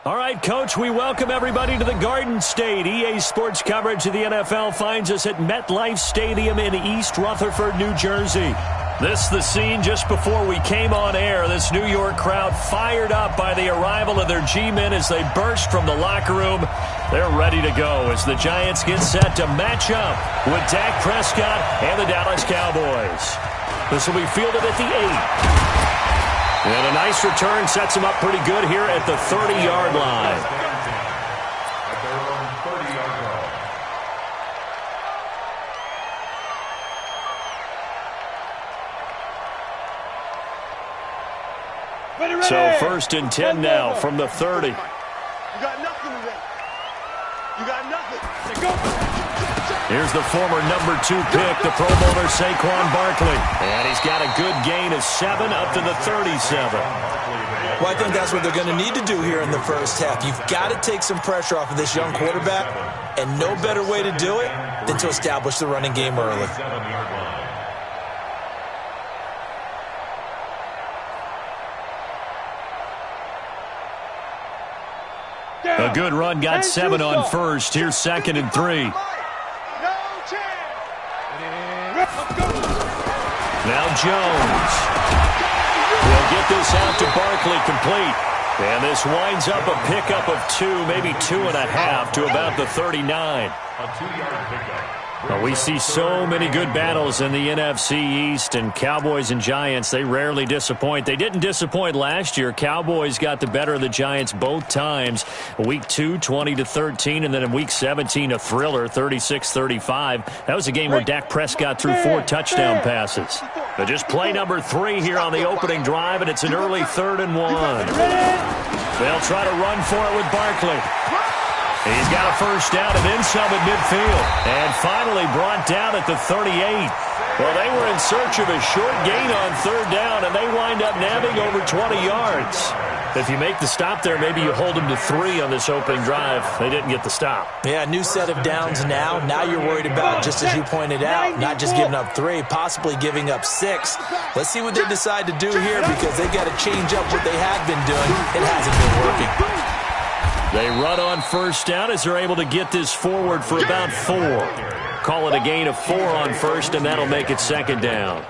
All right, Coach, we welcome everybody to the Garden State. EA Sports coverage of the NFL finds us at MetLife Stadium in East Rutherford, New Jersey. This is the scene just before we came on air. This New York crowd fired up by the arrival of their G-men as they burst from the locker room. They're ready to go as the Giants get set to match up with Dak Prescott and the Dallas Cowboys. This will be fielded at the 8. And a nice return sets him up pretty good here at the 30-yard line. So 1st and 10 now from the 30. You got nothing today. You got nothing. Go. Here's the former number 2 pick, the Pro Bowler Saquon Barkley. And he's got a good gain of 7 up to the 37. Well, I think that's what they're going to need to do here in the first half. You've got to take some pressure off of this young quarterback, and no better way to do it than to establish the running game early. A good run, got 7 on first. Here's 2nd and 3. Now Jones will get this out to Barkley complete. And this winds up a pickup of 2, maybe 2.5 to about the 39. A 2-yard pickup. Well, we see so many good battles in the NFC East, and Cowboys and Giants, they rarely disappoint. They didn't disappoint last year. Cowboys got the better of the Giants both times. Week 2, 20-13, and then in Week 17, a thriller, 36-35. That was a game where Dak Prescott threw 4 touchdown passes. But just play number 3 here on the opening drive, and it's an early 3rd and 1. They'll try to run for it with Barkley. He's got a first down and then some at midfield. And finally brought down at the 38. Well, they were in search of a short gain on 3rd down, and they wind up nabbing over 20 yards. If you make the stop there, maybe you hold them to 3 on this opening drive. They didn't get the stop. Yeah, new set of downs now. Now you're worried about, just as you pointed out, not just giving up 3, possibly giving up 6. Let's see what they decide to do here, because they got to change up what they have been doing. It hasn't been working. They run on first down as they're able to get this forward for about 4. Call it a gain of 4 on first, and that'll make it 2nd down.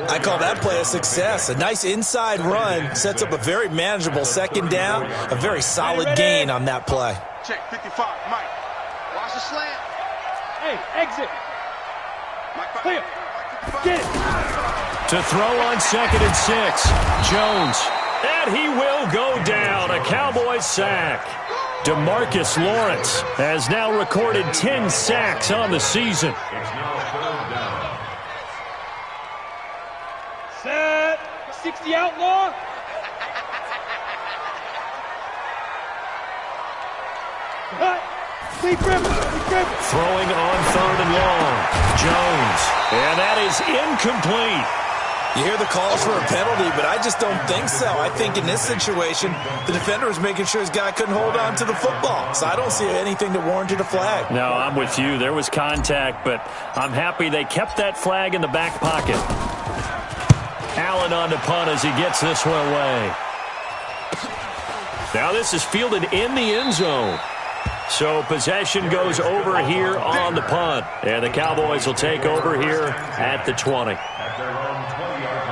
I call that play a success. A nice inside run sets up a very manageable 2nd down. A very solid gain on that play. Check 55, Mike. Watch the slant. Hey, exit. Clear. Get it. To throw on 2nd and 6, Jones. And he will go down. A Cowboys sack. DeMarcus Lawrence has now recorded 10 sacks on the season. It's now 3rd down. Set. 60 outlaw. Cut. Deep river. Throwing on 3rd and long. Jones. And that is incomplete. You hear the calls for a penalty, but I just don't think so. I think in this situation, the defender was making sure his guy couldn't hold on to the football. So I don't see anything that warranted a flag. No, I'm with you. There was contact, but I'm happy they kept that flag in the back pocket. Allen on the punt as he gets this one away. Now this is fielded in the end zone. So possession goes over here on the punt. And the Cowboys will take over here at the 20. At their own 20-yard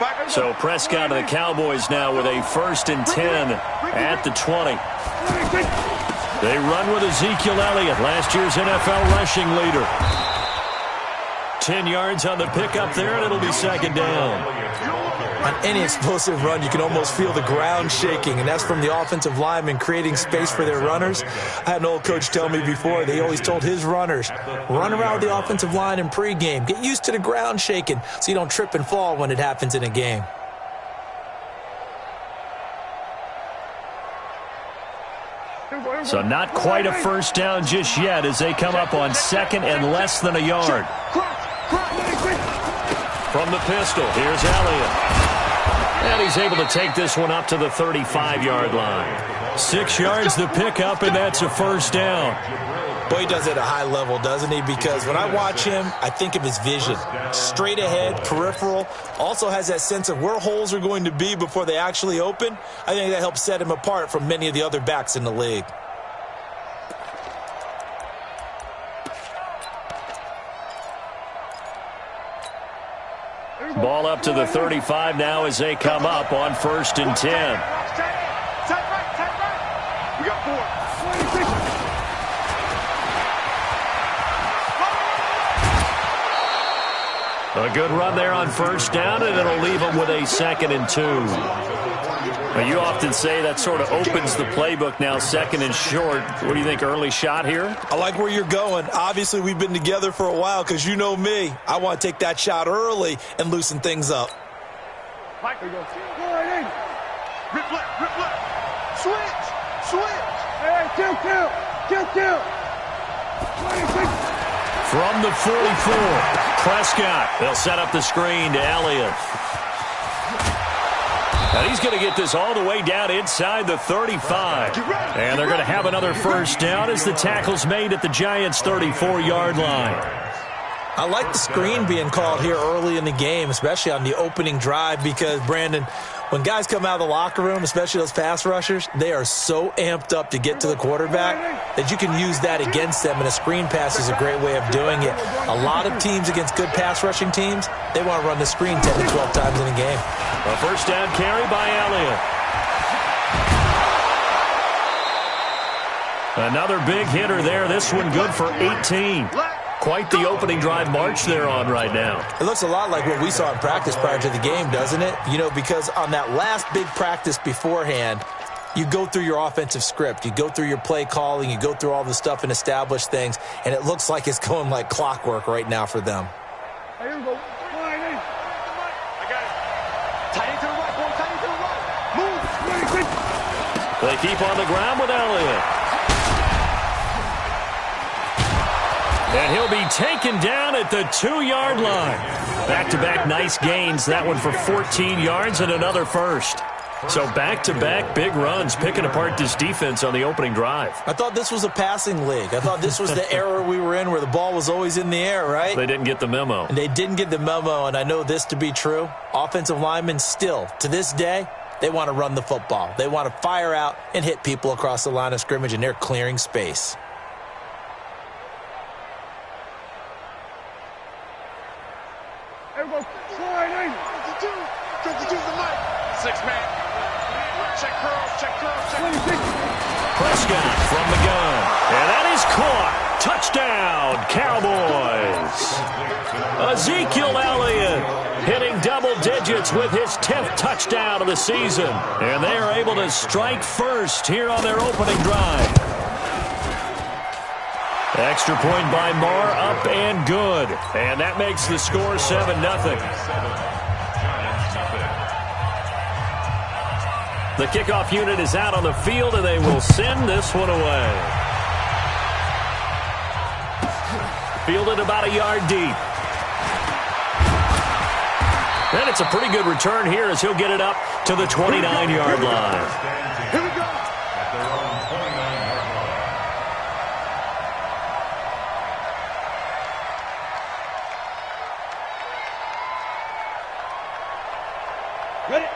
line. So Prescott and the Cowboys now with a 1st and 10 at the 20. They run with Ezekiel Elliott, last year's NFL rushing leader. 10 yards on the pickup there, and it'll be 2nd down. On any explosive run, you can almost feel the ground shaking, and that's from the offensive linemen creating space for their runners. I had an old coach tell me before, they always told his runners, run around with the offensive line in pregame. Get used to the ground shaking so you don't trip and fall when it happens in a game. So not quite a first down just yet as they come up on 2nd and less than a yard. From the pistol, here's Elliott. And he's able to take this one up to the 35-yard line. 6 yards the pickup, and that's a first down. Boy, he does it at a high level, doesn't he? Because when I watch him, I think of his vision. Straight ahead, peripheral. Also has that sense of where holes are going to be before they actually open. I think that helps set him apart from many of the other backs in the league. Ball up to the 35 now as they come up on 1st and 10. We got 4. A good run there on 1st down, and it'll leave them with a 2nd and 2. Now, you often say that sort of opens the playbook now, 2nd and short. What do you think, early shot here? I like where you're going. Obviously, we've been together for a while because you know me. I want to take that shot early and loosen things up. Mike, there you go. Rip left. Switch. Hey, kill. From the 44, Prescott. They'll set up the screen to Elliott. And he's going to get this all the way down inside the 35. And they're going to have another 1st down as the tackle's made at the Giants' 34-yard line. I like the screen being called here early in the game, especially on the opening drive, because, Brandon, when guys come out of the locker room, especially those pass rushers, they are so amped up to get to the quarterback that you can use that against them, and a screen pass is a great way of doing it. A lot of teams against good pass rushing teams, they want to run the screen 10 to 12 times in a game. A 1st down carry by Elliott. Another big hitter there. This one good for 18. Quite the opening drive march they're on right now. It looks a lot like what we saw in practice prior to the game, doesn't it? You know, because on that last big practice beforehand, you go through your offensive script. You go through your play calling. You go through all the stuff and establish things. And it looks like it's going like clockwork right now for them. Here we go. I got it. Tight end to the right, boy. Tight end to the right. Move. They keep on the ground with Elliott. And he'll be taken down at the 2-yard line. Back-to-back nice gains. That one for 14 yards and another 1st. So back-to-back big runs, picking apart this defense on the opening drive. I thought this was a passing league. I thought this was the era we were in where the ball was always in the air, right? They didn't get the memo. And they didn't get the memo, and I know this to be true. Offensive linemen still, to this day, they want to run the football. They want to fire out and hit people across the line of scrimmage, and they're clearing space. Everyone, slide in. 52's the mic. 6-man. Check curls. Prescott from the gun. And that is caught. Touchdown, Cowboys. Ezekiel Elliott hitting double digits with his 10th touchdown of the season. And they are able to strike first here on their opening drive. Extra point by Marr, up and good. And that makes the score 7-0. The kickoff unit is out on the field, and they will send this one away. Fielded about a yard deep. And it's a pretty good return here as he'll get it up to the 29-yard line. Here we go.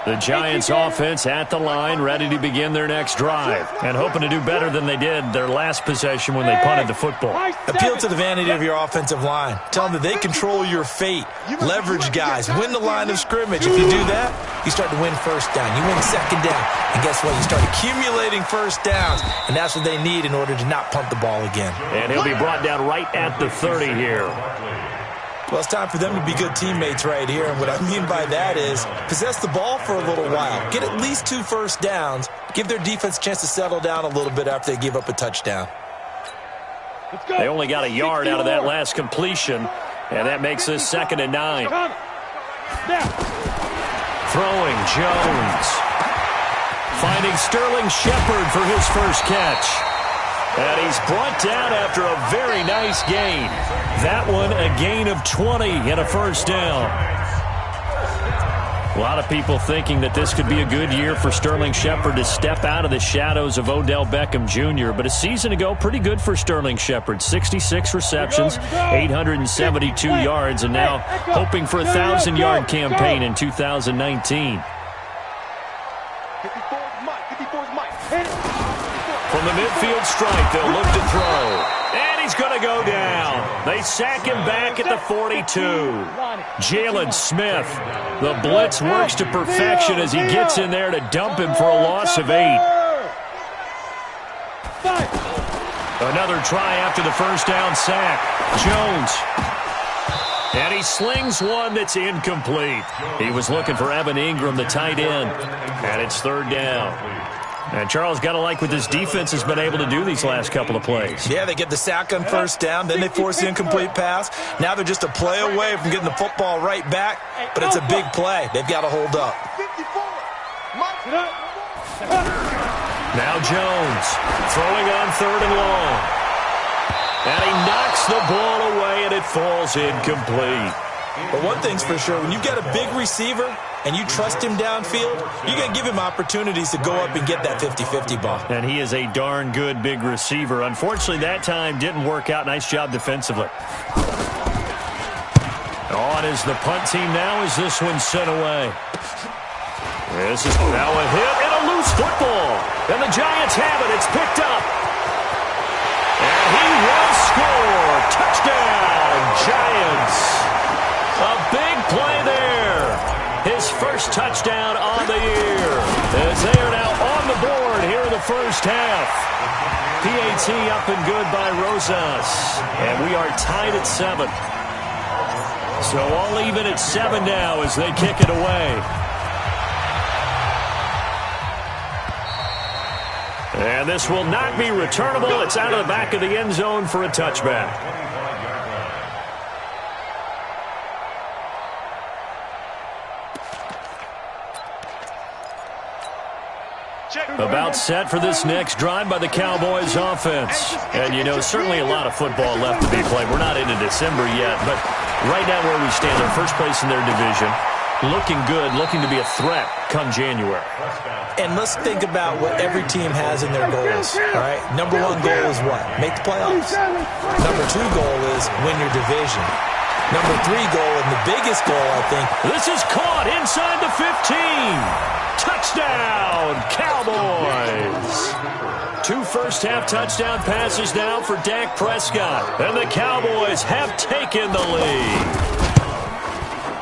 The Giants offense at the line, ready to begin their next drive, and hoping to do better than they did their last possession when they punted the football. Appeal to the vanity of your offensive line. Tell them that they control your fate. Leverage guys. Win the line of scrimmage. If you do that, you start to win 1st down. You win 2nd down. And guess what? You start accumulating 1st downs, and that's what they need in order to not punt the ball again. And he'll be brought down right at the 30 here. Well, it's time for them to be good teammates right here. And what I mean by that is possess the ball for a little while. Get at least 2 1st downs. Give their defense a chance to settle down a little bit after they give up a touchdown. They only got a yard out of that last completion, and that makes this 2nd and 9. Throwing Jones. Finding Sterling Shepard for his 1st catch. And he's brought down after a very nice gain. That one a gain of 20 and a 1st down. A lot of people thinking that this could be a good year for Sterling Shepard to step out of the shadows of Odell Beckham Jr., but a season ago, pretty good for Sterling Shepard. 66 receptions, 872 yards, and now hoping for a 1,000-yard campaign in 2019. From the midfield stripe, they'll look to throw. And he's going to go down. They sack him back at the 42. Jalen Smith. The blitz works to perfection as he gets in there to dump him for a loss of 8. Another try after the first down sack. Jones. And he slings one that's incomplete. He was looking for Evan Ingram, the tight end. And it's third down. And Charles, got to like what this defense has been able to do these last couple of plays. Yeah, they get the sack on first down, then they force the incomplete pass. Now they're just a play away from getting the football right back, but it's a big play. They've got to hold up. Now Jones throwing on third and long. And he knocks the ball away, and it falls incomplete. But one thing's for sure, when you've got a big receiver and you trust him downfield, you're going to give him opportunities to go up and get that 50-50 ball. And he is a darn good big receiver. Unfortunately, that time didn't work out. Nice job defensively. On is the punt team now as this one's sent away. This is now a hit and a loose football. And the Giants have it. It's picked up. And he will score. Touchdown, Giants. A big play there. His first touchdown on the year. As they are now on the board here in the first half. PAT up and good by Rosas. And we are tied at 7. So all even at 7 now as they kick it away. And this will not be returnable. It's out of the back of the end zone for a touchback. About set for this next drive by the Cowboys offense. And, you know, certainly a lot of football left to be played. We're not into December yet, but right now where we stand, they're first place in their division. Looking good, looking to be a threat come January. And let's think about what every team has in their goals, all right? Number 1 goal is what? Make the playoffs. Number 2 goal is win your division. Number 3 goal, and the biggest goal, I think. This is caught inside the 15. Touchdown, Cowboys. 2 first-half touchdown passes now for Dak Prescott. And the Cowboys have taken the lead.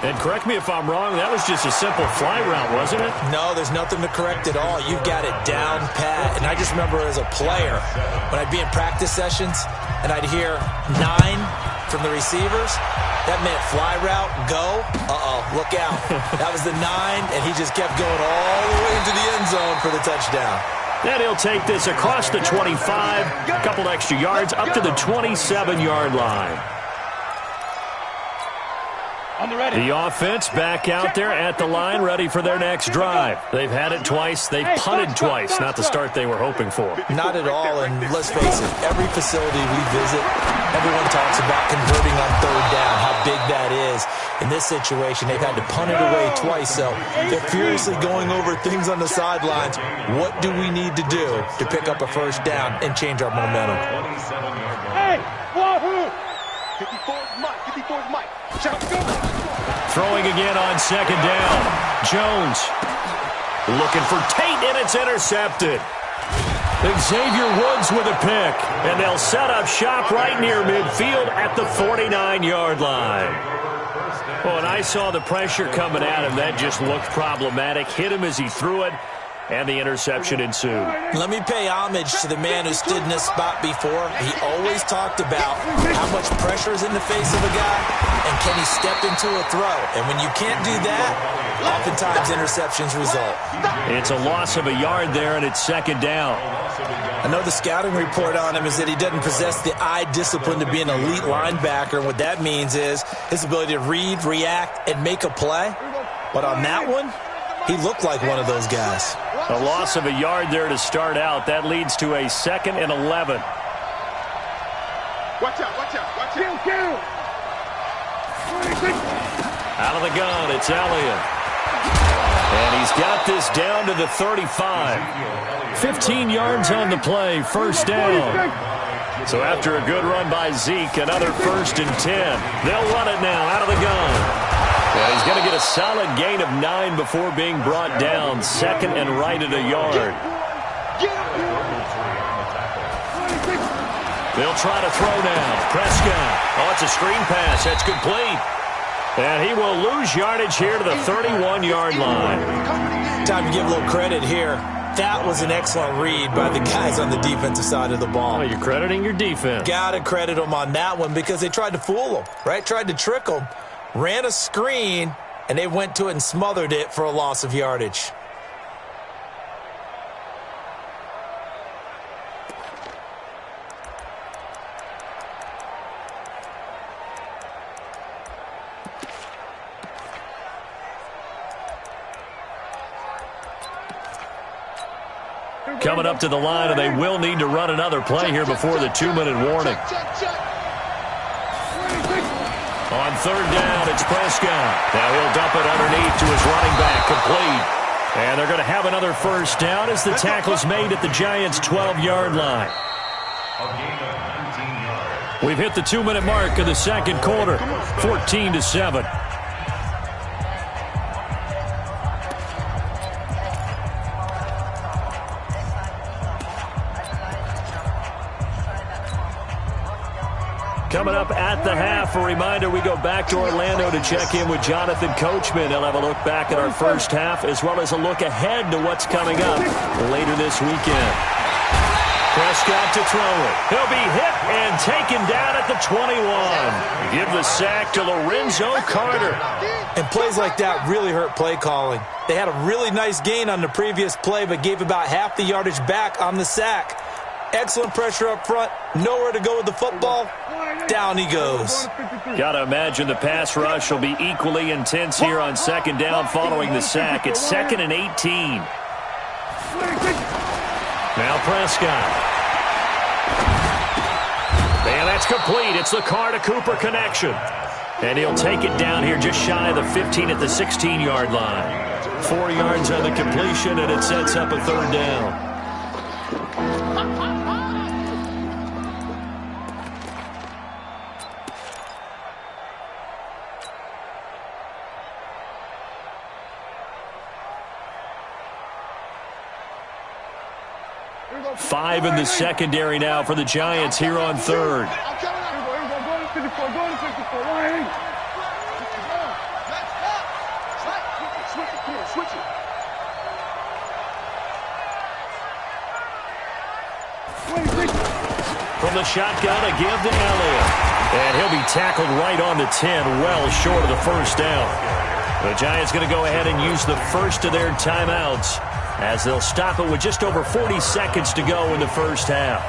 And correct me if I'm wrong, that was just a simple fly route, wasn't it? No, there's nothing to correct at all. You've got it down pat. And I just remember as a player, when I'd be in practice sessions and I'd hear 9 from the receivers, that meant fly route, go, look out. That was the 9, and he just kept going all the way into the end zone for the touchdown. Then he'll take this across the 25, a couple extra yards, up to the 27-yard line. The offense back out there at the line, ready for their next drive. They've had it twice. They've punted twice. Not the start they were hoping for. Not at all, and let's face it, every facility we visit, everyone talks about converting on third down, how big that is. In this situation, they've had to punt it away twice, so they're furiously going over things on the sidelines. What do we need to do to pick up a first down and change our momentum? Hey, wahoo! 54's Mike. 54's Mike. Throwing again on second down. Jones looking for Tate, and it's intercepted. Xavier Woods with a pick, and they'll set up shop right near midfield at the 49-yard line. Oh, and I saw the pressure coming at him. That just looked problematic. Hit him as he threw it, and the interception ensued. Let me pay homage to the man who stood in this spot before. He always talked about how much pressure is in the face of a guy, and can he step into a throw. And when you can't do that, oftentimes interceptions result. It's a loss of a yard there, and it's second down. I know the scouting report on him is that he doesn't possess the eye discipline to be an elite linebacker, and what that means is his ability to read, react, and make a play. But on that one, he looked like one of those guys. A loss of a yard there to start out. That leads to a 2nd and 11. Watch out, watch out, watch out. Kill. Out of the gun, it's Elliott. And he's got this down to the 35. 15 yards on the play, first down. So after a good run by Zeke, another 1st and 10. They'll run it now out of the gun. And he's going to get a solid gain of 9 before being brought down. Second and right at a yard. They'll try to throw now. Prescott. Oh, it's a screen pass. That's complete. And he will lose yardage here to the 31-yard line. Time to give a little credit here. That was an excellent read by the guys on the defensive side of the ball. Oh, you're crediting your defense. Got to credit them on that one because they tried to fool them, right? Tried to trick them. Ran a screen, and they went to it and smothered it for a loss of yardage. Coming up to the line, and they will need to run another play here before the 2-minute warning. On 3rd down, it's Prescott. Now he'll dump it underneath to his running back, complete. And they're going to have another 1st down as the tackle's made at the Giants' 12-yard line. We've hit the 2-minute mark of the 2nd quarter, 14-7. Coming up at the half, a reminder, we go back to Orlando to check in with Jonathan Coachman. He'll have a look back at our first half as well as a look ahead to what's coming up later this weekend. Prescott to throw it. He'll be hit and taken down at the 21. Give the sack to Lorenzo Carter. And plays like that really hurt play calling. They had a really nice gain on the previous play but gave about half the yardage back on the sack. Excellent pressure up front. Nowhere to go with the football. Down he goes. Got to imagine the pass rush will be equally intense here on 2nd down following the sack. It's 2nd and 18. Now Prescott. And that's complete. It's the Carr-to-Cooper connection. And he'll take it down here just shy of the 15 at the 16-yard line. 4 yards on the completion, and it sets up a 3rd down. Five in the secondary now for the Giants here on 3rd. From the shotgun, a give to Elliott. And he'll be tackled right on the 10, well short of the 1st down. The Giants going to go ahead and use the first of their timeouts, as they'll stop it with just over 40 seconds to go in the 1st half.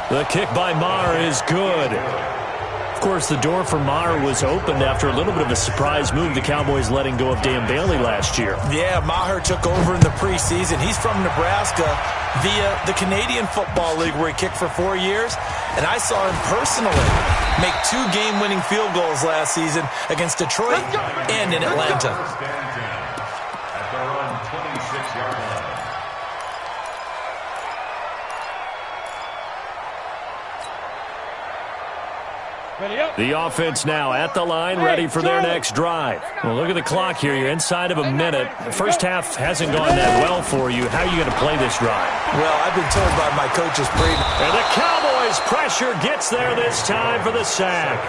The kick by Maher is good. Of course, the door for Maher was opened after a little bit of a surprise move, the Cowboys letting go of Dan Bailey last year. Yeah, Maher took over in the preseason. He's from Nebraska via the Canadian Football League, where he kicked for 4 years. And I saw him personally make 2 game-winning field goals last season against Detroit and in Atlanta. At their own 26-yard line. The offense now at the line, ready for their next drive. Well, look at the clock here. You're inside of a minute. The first half hasn't gone that well for you. How are you going to play this drive? Well, I've been told by my coaches And the Cowboys' pressure gets there this time for the sack.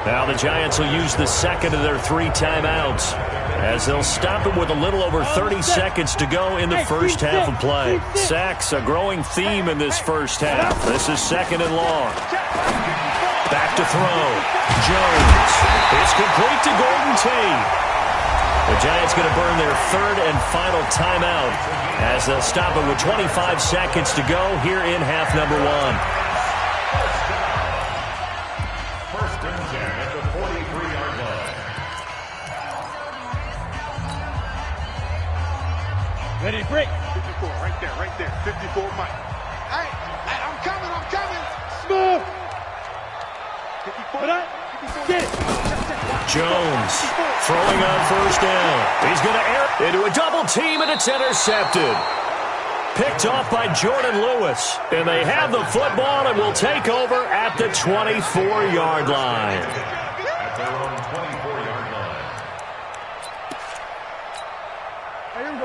Now the Giants will use the second of their 3 timeouts, as they'll stop it with a little over 30 seconds to go in the first half of play. Sacks, a growing theme in this first half. This is 2nd and long. Back to throw. Jones. It's complete to Golden Tate. The Giants going to burn their 3rd and final timeout, as they'll stop it with 25 seconds to go here in half number 1. First and 10 at the 43-yard line. Ready, break. 54, right there. 54, Mike. Hey, I'm coming. Smooth. 54. Get it. Jones throwing on first down. He's going to air it into a double team, and it's intercepted. Picked off by Jordan Lewis. And they have the football and will take over at the 24-yard line. At their own 24-yard line.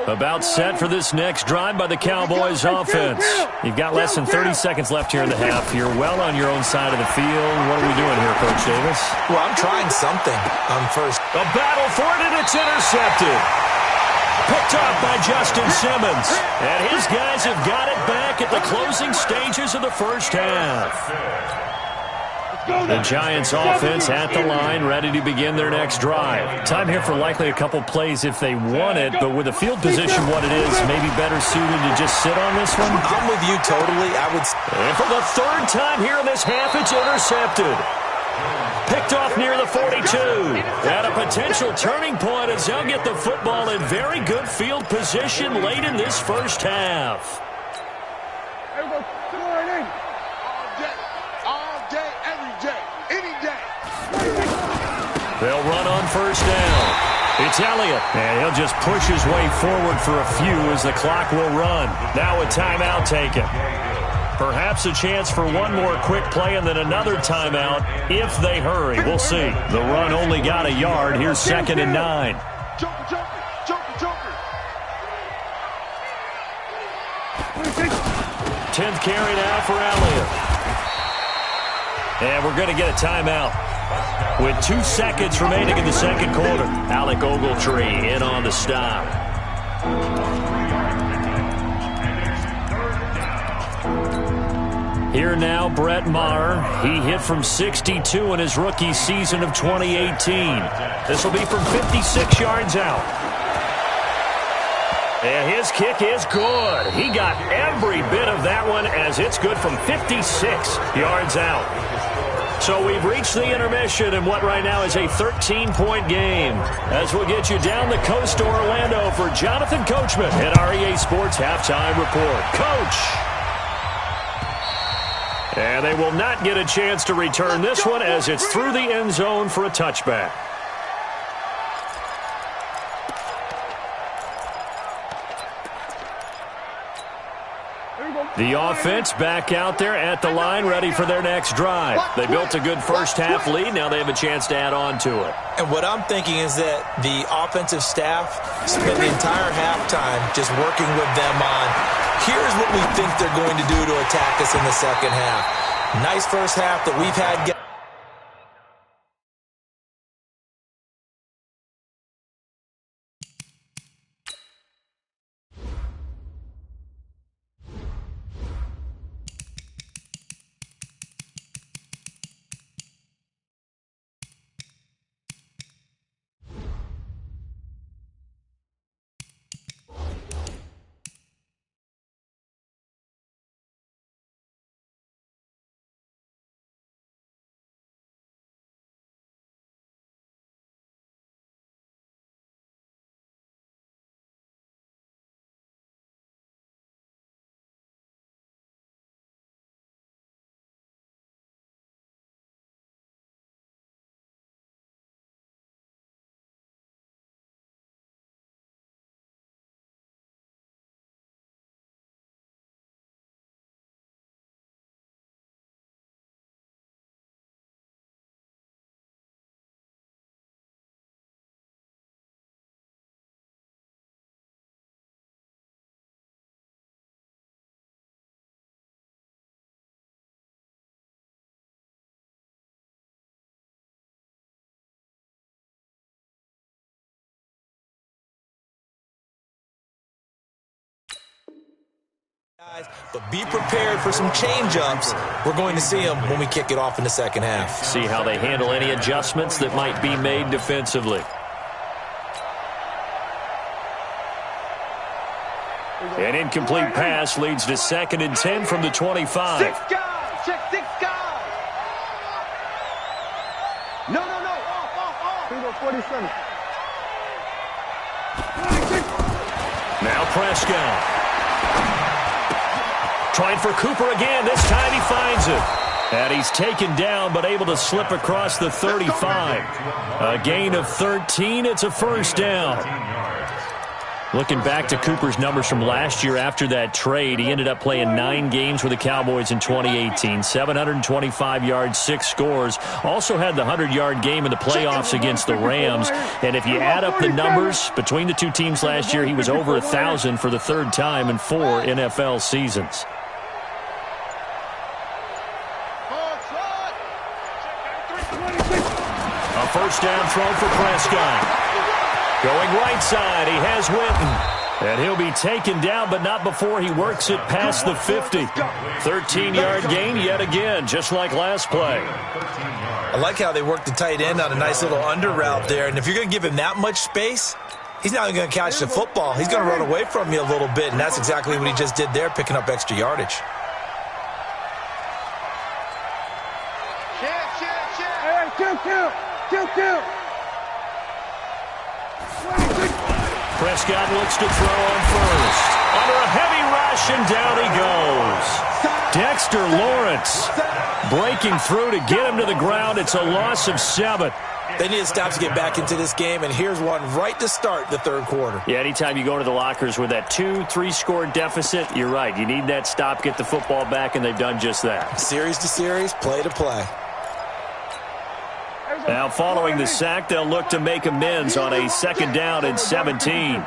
About set for this next drive by the Cowboys offense. You've got less than 30 seconds left here in the half. You're well on your own side of the field. What are we doing here, Coach Davis? Well, I'm trying something on first. A battle for it, and it's intercepted. Picked off by Justin Simmons. And his guys have got it back at the closing stages of the first half. The Giants offense at the line, ready to begin their next drive. Time here for likely a couple plays if they want it, but with the field position what it is, maybe better suited to just sit on this one? I'm with you totally. And for the third time here in this half, it's intercepted. Picked off near the 42. At a potential turning point as they'll get the football in very good field position late in this first half. They'll run on first down. It's Elliott, and he'll just push his way forward for a few as the clock will run. Now a timeout taken. Perhaps a chance for one more quick play and then another timeout if they hurry. We'll see. The run only got a yard. Here's 2nd and 9. Joker. 10th carry now for Elliott. And we're going to get a timeout. With 2 seconds remaining in the second quarter. Alec Ogletree in on the stop. Here now, Brett Maher. He hit from 62 in his rookie season of 2018. This will be from 56 yards out. And his kick is good. He got every bit of that one as it's good from 56 yards out. So we've reached the intermission in what right now is a 13-point game. As we'll get you down the coast to Orlando for Jonathan Coachman at REA Sports Halftime Report. Coach! And they will not get a chance to return this one as it's through the end zone for a touchback. The offense back out there at the line, ready for their next drive. They built a good first-half lead. Now they have a chance to add on to it. And what I'm thinking is that the offensive staff spent the entire halftime just working with them on, here's what we think they're going to do to attack us in the second half. Nice first half that we've had. But be prepared for some change-ups. We're going to see them when we kick it off in the second half. See how they handle any adjustments that might be made defensively. An incomplete pass leads to 2nd and 10 from the 25. 6 guys. Check 6 guys. No. Off. 47. Now Prescott. Trying for Cooper again. This time he finds it. And he's taken down but able to slip across the 35. A gain of 13. It's a first down. Looking back to Cooper's numbers from last year after that trade, he ended up playing 9 games with the Cowboys in 2018. 725 yards, 6 scores. Also had the 100-yard game in the playoffs against the Rams. And if you add up the numbers between the two teams last year, he was over 1,000 for the 3rd time in 4 NFL seasons. A first down throw for Prescott. Going right side, he has Witten. And he'll be taken down, but not before he works it past the 50. 13-yard gain yet again, just like last play. I like how they worked the tight end on a nice little under route there. And if you're going to give him that much space, he's not even going to catch the football. He's going to run away from you a little bit, and that's exactly what he just did there, picking up extra yardage. Kill. Prescott looks to throw on first. Under a heavy rush, and down he goes. Dexter Lawrence breaking through to get him to the ground. It's a loss of 7. They need to stop to get back into this game, and here's one right to start the 3rd quarter. Yeah, anytime you go to the lockers with that 2-3 score deficit, you're right. You need that stop, get the football back, and they've done just that. Series to series, play to play. Now, following the sack, they'll look to make amends on a 2nd down and 17.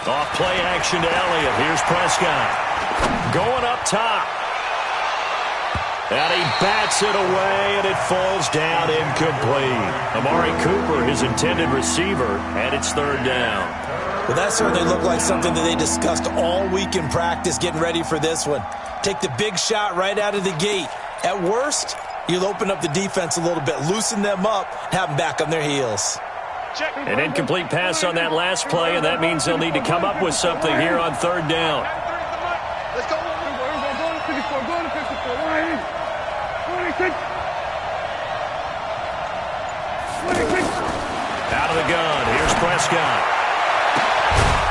Off play action to Elliott. Here's Prescott. Going up top. And he bats it away, and it falls down incomplete. Amari Cooper, his intended receiver, and it's 3rd down. Well, that certainly looked like something that they discussed all week in practice, getting ready for this one. Take the big shot right out of the gate. At worst, you'll open up the defense a little bit, loosen them up, have them back on their heels. An incomplete pass on that last play, and that means they'll need to come up with something here on 3rd down. Let's go. Go to 54. Go to 54. 26. Out of the gun. Here's Prescott.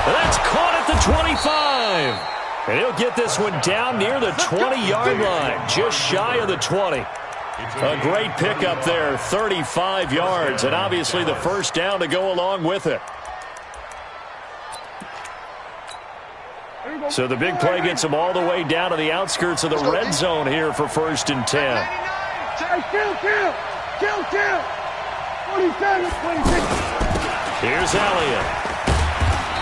That's caught at the 25. And he'll get this one down near the 20-yard line, just shy of the 20. A great pickup there, 35 yards, and obviously the first down to go along with it. So the big play gets them all the way down to the outskirts of the red zone here for 1st and 10. Kill. 27, 26. Here's Elliott.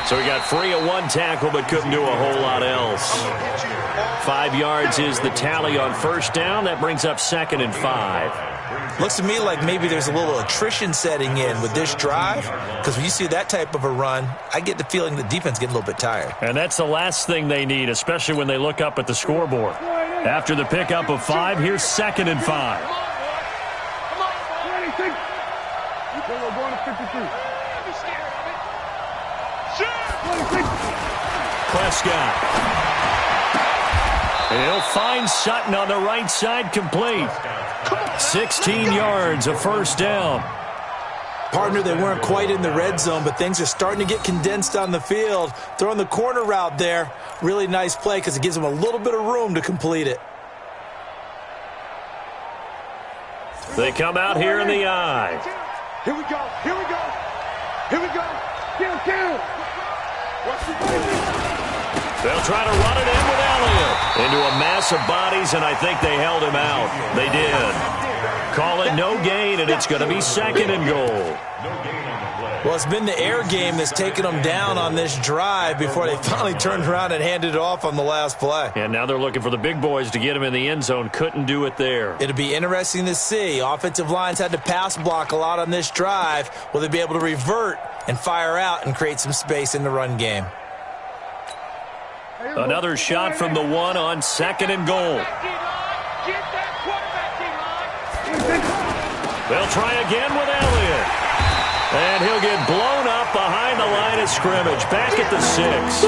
So he got free of 1 tackle but couldn't do a whole lot else. 5 yards is the tally on first down. That brings up 2nd and 5. Looks to me like maybe there's a little attrition setting in with this drive, because when you see that type of a run, I get the feeling the defense getting a little bit tired. And that's the last thing they need, especially when they look up at the scoreboard. After the pickup of 5, here's 2nd and 5. We're going to 53. Prescott. And he'll find Sutton on the right side, complete. 16 yards, a first down. Partner, they weren't quite in the red zone, but things are starting to get condensed on the field. Throwing the corner route there, really nice play because it gives them a little bit of room to complete it. They come out here in the eye. Here we go. Kill. They'll try to run it in with Elliott into a mass of bodies, and I think they held him out. They did. Call it no gain, and it's going to be 2nd and goal. Well, it's been the air game that's taken them down on this drive before they finally turned around and handed it off on the last play. And now they're looking for the big boys to get him in the end zone. Couldn't do it there. It'll be interesting to see. Offensive lines had to pass block a lot on this drive. Will they be able to revert and fire out and create some space in the run game? Another shot from the 1 on 2nd and goal. They'll try again with Elliott. And he'll get blown up behind the line of scrimmage, back at the 6.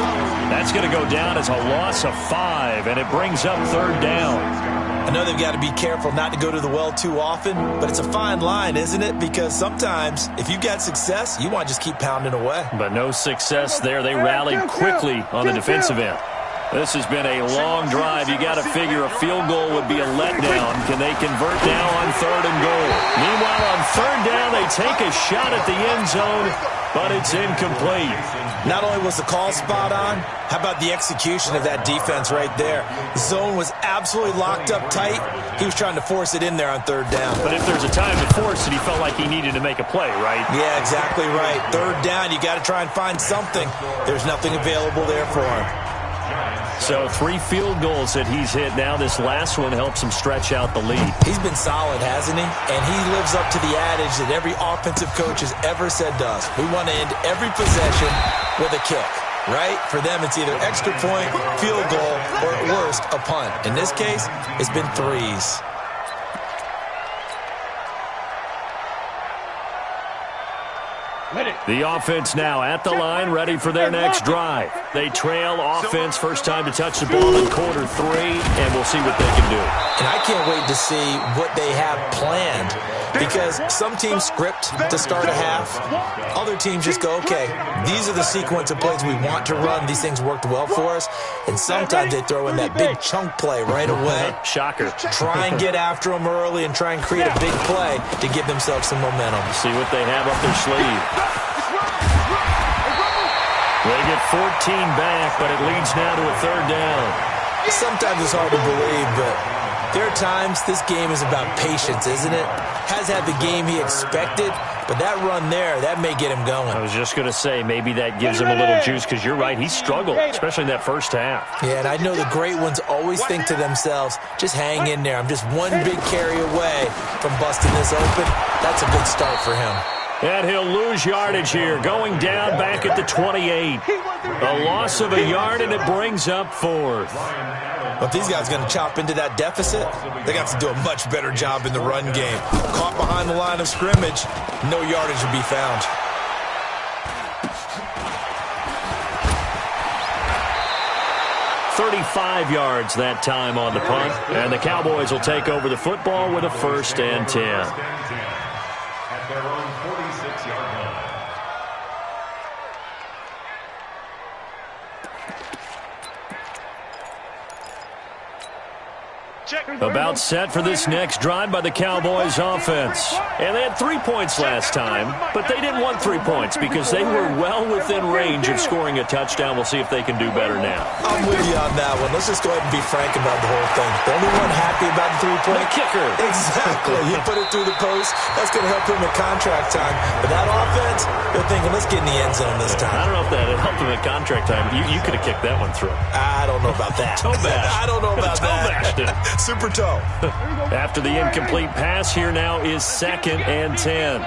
That's going to go down as a loss of 5, and it brings up 3rd down. I know they've got to be careful not to go to the well too often, but it's a fine line, isn't it? Because sometimes if you've got success, you want to just keep pounding away. But no success there. They rallied quickly on the defensive end. This has been a long drive. You got to figure a field goal would be a letdown. Can they convert now on 3rd and goal? Meanwhile, on 3rd down, they take a shot at the end zone, but it's incomplete. Not only was the call spot on, how about the execution of that defense right there? The zone was absolutely locked up tight. He was trying to force it in there on 3rd down. But if there's a time to force it, he felt like he needed to make a play, right? Yeah, exactly right. 3rd down, you got to try and find something. There's nothing available there for him. So 3 field goals that he's hit now. This last one helps him stretch out the lead. He's been solid, hasn't he? And he lives up to the adage that every offensive coach has ever said to us. We want to end every possession with a kick, right? For them, it's either extra point, field goal, or at worst, a punt. In this case, it's been 3s. The offense now at the line, ready for their next drive. They trail offense, first time to touch the ball in quarter 3, and we'll see what they can do. And I can't wait to see what they have planned, because some teams script to start a half. Other teams just go, okay, these are the sequence of plays we want to run. These things worked well for us. And sometimes they throw in that big chunk play right away. Shocker. Try and get after them early and try and create a big play to give themselves some momentum. See what they have up their sleeve. They get 14 back, but it leads now to a 3rd down. Sometimes it's hard to believe, but there are times this game is about patience, isn't it? Has had the game he expected, but that run there, that may get him going. I was just going to say, maybe that gives him a little juice, because you're right, he struggled, especially in that first half. Yeah, and I know the great ones always think to themselves, just hang in there. I'm just one big carry away from busting this open. That's a good start for him. And he'll lose yardage here, going down back at the 28. A loss of a yard, and it brings up 4th. Well, if these guys are going to chop into that deficit, they got to do a much better job in the run game. Caught behind the line of scrimmage, no yardage to be found. .35 yards that time on the punt, and the Cowboys will take over the football with a 1st and 10. At their own 46-yard line. About set for this next drive by the Cowboys offense. And they had 3 points last time, but they didn't want 3 points because they were well within range of scoring a touchdown. We'll see if they can do better now. I'm with you on that one. Let's just go ahead and be frank about the whole thing. The only one happy about the 3-point? The kicker. Exactly. He put it through the post. That's going to help him at contract time. But that offense, they're thinking, let's get in the end zone this time. I don't know if that helped him at contract time. You could have kicked that one through. I don't know about that. Toe bash. I don't know about that. Super toe. After the incomplete pass, here now is 2nd and 10.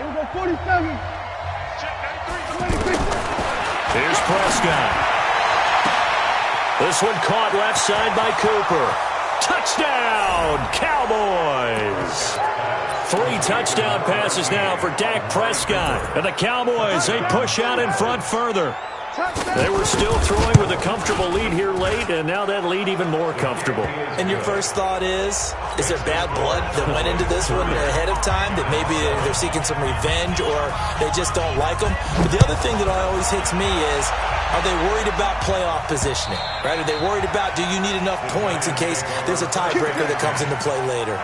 Here's Prescott. This one caught left side by Cooper. Touchdown, Cowboys! 3 touchdown passes now for Dak Prescott. And the Cowboys, they push out in front further. They were still throwing with a comfortable lead here late, and now that lead even more comfortable. And your first thought is there bad blood that went into this one ahead of time, that maybe they're seeking some revenge or they just don't like them? But the other thing that always hits me is, are they worried about playoff positioning? Right? Are they worried about, do you need enough points in case there's a tiebreaker that comes into play later?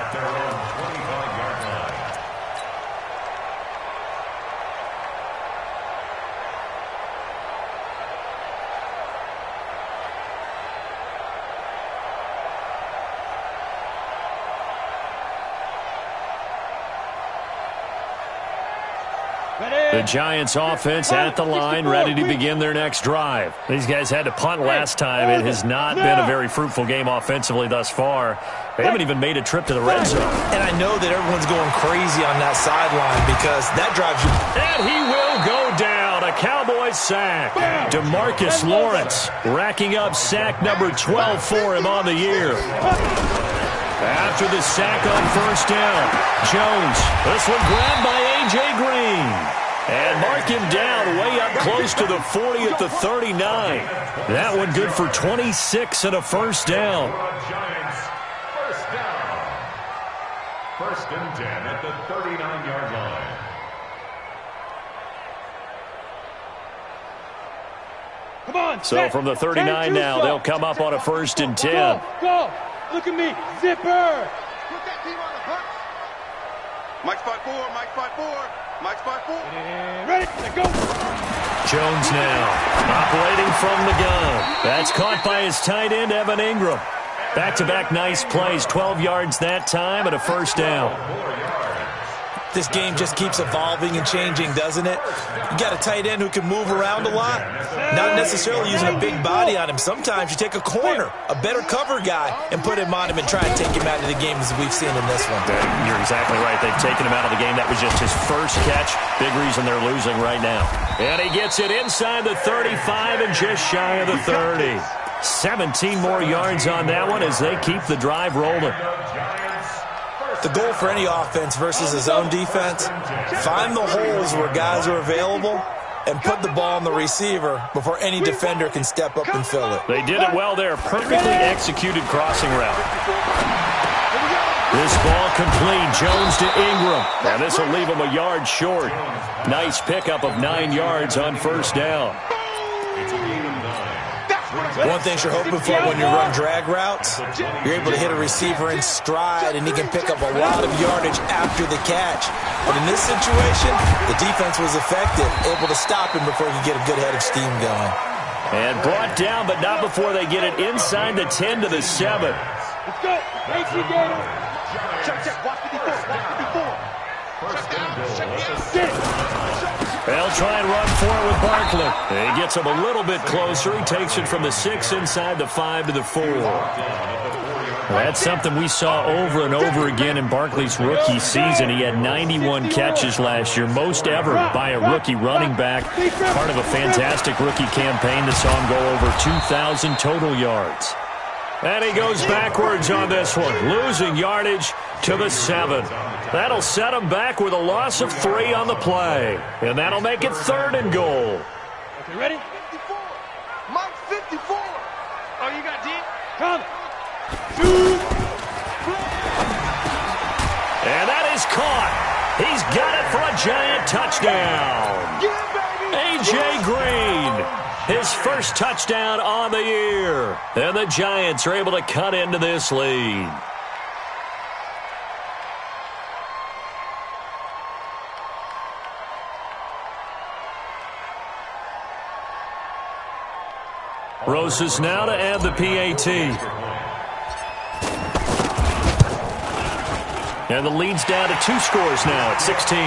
The Giants offense at the line, ready to begin their next drive. These guys had to punt last time. It has not been a very fruitful game offensively thus far. They haven't even made a trip to the red zone. And I know that everyone's going crazy on that sideline because that drives you. And he will go down. A Cowboys sack. DeMarcus Lawrence racking up sack number 12 for him on the year. After the sack on 1st down, Jones. This one grabbed by A.J. Green. And mark him down way up close to the 40 at the 39. That one good for 26 and a 1st down. First and 10 at the 39-yard line. Come on. So from the 39 now, they'll come up on a first and 10. Go. Look at me. Zipper. Put that team on the punch. Mike spot 4. Mike spot 4. Mike spot 4. And ready. Let's go. Jones now operating from the gun. That's caught by his tight end, Evan Ingram. Back-to-back nice plays, 12 yards that time and a first down. This game just keeps evolving and changing, doesn't it? You got a tight end who can move around a lot, not necessarily using a big body on him. Sometimes you take a corner, a better cover guy, and put him on him and try and take him out of the game as we've seen in this one. You're exactly right. They've taken him out of the game. That was just his first catch. Big reason they're losing right now. And he gets it inside the 35 and just shy of the 30. 17 more yards on that one as they keep the drive rolling. The goal for any offense versus his own defense, find the holes where guys are available and put the ball on the receiver before any defender can step up and fill it. They did it well there. Perfectly executed crossing route. This ball complete. Jones to Ingram. Now this will leave him a yard short. Nice pickup of 9 yards on first down. One thing you're hoping for when you run drag routes, you're able to hit a receiver in stride and he can pick up a lot of yardage after the catch. But in this situation, the defense was effective, able to stop him before he could get a good head of steam going. And brought down, but not before they get it inside the 10 to the 7. Let's go. Thanks, you Gator. Check. Watch 54. Watch 54. First and goal. Get it. They'll try and run for it with Barkley. He gets him a little bit closer. He takes it from the 6 inside the 5 to the 4. That's something we saw over and over again in Barkley's rookie season. He had 91 catches last year, most ever by a rookie running back. Part of a fantastic rookie campaign that saw him go over 2,000 total yards. And he goes backwards on this one, losing yardage to the 7. That'll set him back with a loss of 3 on the play. And that'll make it 3rd and goal. Okay, ready? 54. Mike 54. Oh, you got D? Come. Shoot. And that is caught. He's got it for a Giant touchdown. A.J. Green, his first touchdown on the year. And the Giants are able to cut into this lead. Rosas now to add the PAT. And the lead's down to 2 scores now at 16.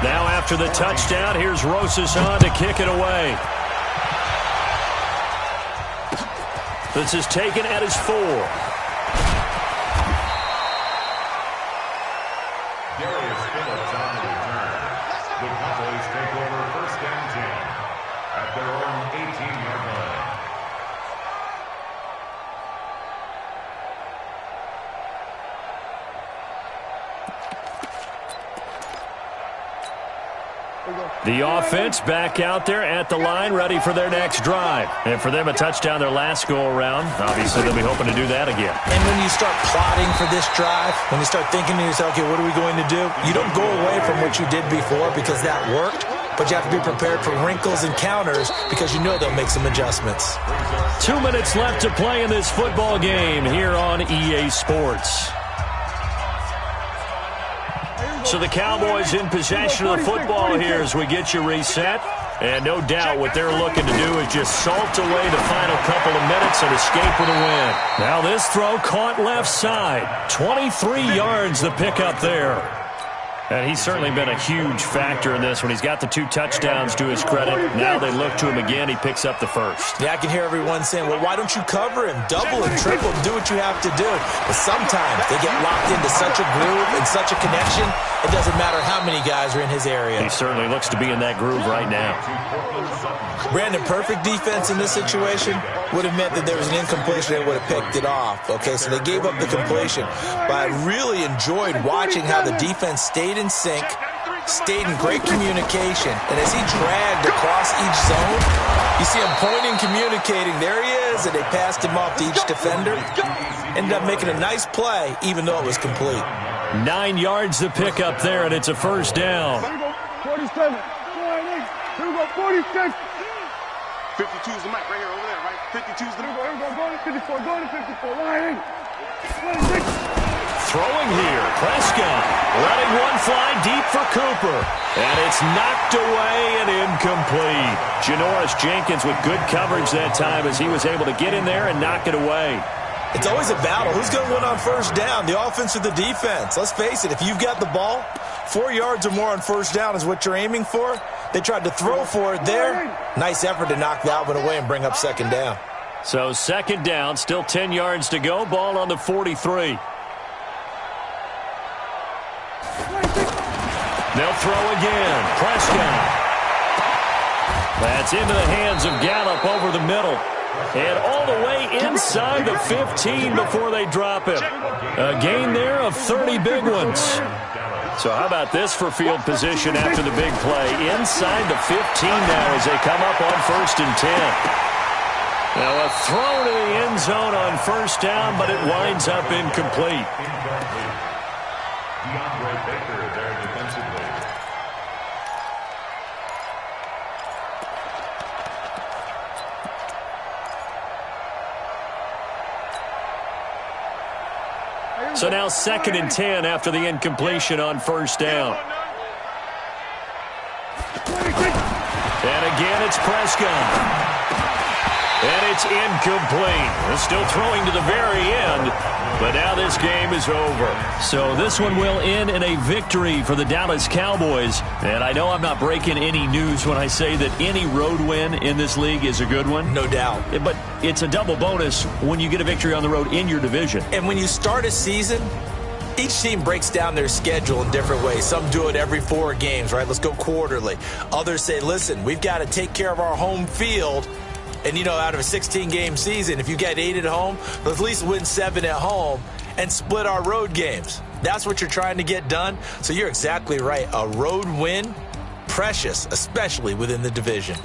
Now after the touchdown, here's Rosas on to kick it away. This is taken at his 4. The Cowboys take over first and 10 at their own 18-yard line. The offense back out there at the line, ready for their next drive. And for them, a touchdown their last go-around. Obviously, they'll be hoping to do that again. And when you start plotting for this drive, when you start thinking to yourself, okay, what are we going to do? You don't go away from what you did before because that worked, but you have to be prepared for wrinkles and counters because you know they'll make some adjustments. 2 minutes left to play in this football game here on EA Sports. So the Cowboys in possession of the football here as we get you reset. And no doubt what they're looking to do is just salt away the final couple of minutes and escape with a win. Now this throw caught left side. 23 yards the pickup there. And he's certainly been a huge factor in this one. He's got the 2 touchdowns to his credit. Now they look to him again. He picks up the first. Yeah, I can hear everyone saying, well, why don't you cover him? Double him, triple him, do what you have to do. But sometimes they get locked into such a groove and such a connection, it doesn't matter how many guys are in his area. He certainly looks to be in that groove right now. Brandon, perfect defense in this situation would have meant that there was an incompletion. They would have picked it off. Okay, so they gave up the completion. But I really enjoyed watching how the defense stayed in sync, stayed in great communication. And as he dragged across each zone, you see him pointing, communicating. There he is, and they passed him off to each defender. Ended up making a nice play, even though it was complete. 9 yards to pick up there, and it's a first down. 47. Here we go, 46. 52 is the mic right here, over there, right? 52 is the mic. Here we go, going to 54, going to 54. Line 26. Throwing here, Prescott letting one fly deep for Cooper. And it's knocked away and incomplete. Janoris Jenkins with good coverage that time as he was able to get in there and knock it away. It's always a battle. Who's going to win on first down, the offense or the defense? Let's face it, if you've got the ball, 4 yards or more on first down is what you're aiming for. They tried to throw for it there. Nice effort to knock that one away and bring up second down. So second down, still 10 yards to go. Ball on the 43. They'll throw again. Prescott. That's into the hands of Gallup over the middle. And all the way inside the 15 before they drop it. A gain there of 30 big ones. So how about this for field position after the big play? Inside the 15 now as they come up on first and 10. Now a throw to the end zone on first down, but it winds up incomplete. DeAndre Baker there defensively. So now second and 10 after the incompletion on first down. And again, it's Prescott. And it's incomplete. They're still throwing to the very end, but now this game is over. So this one will end in a victory for the Dallas Cowboys. And I know I'm not breaking any news when I say that any road win in this league is a good one. No doubt. But it's a double bonus when you get a victory on the road in your division. And when you start a season, each team breaks down their schedule in different ways. Some do it every 4 games, right? Let's go quarterly. Others say, listen, we've got to take care of our home field. And, you know, out of a 16-game season, if you get 8 at home, let's at least win 7 at home and split our road games. That's what you're trying to get done. So you're exactly right. A road win, precious, especially within the division.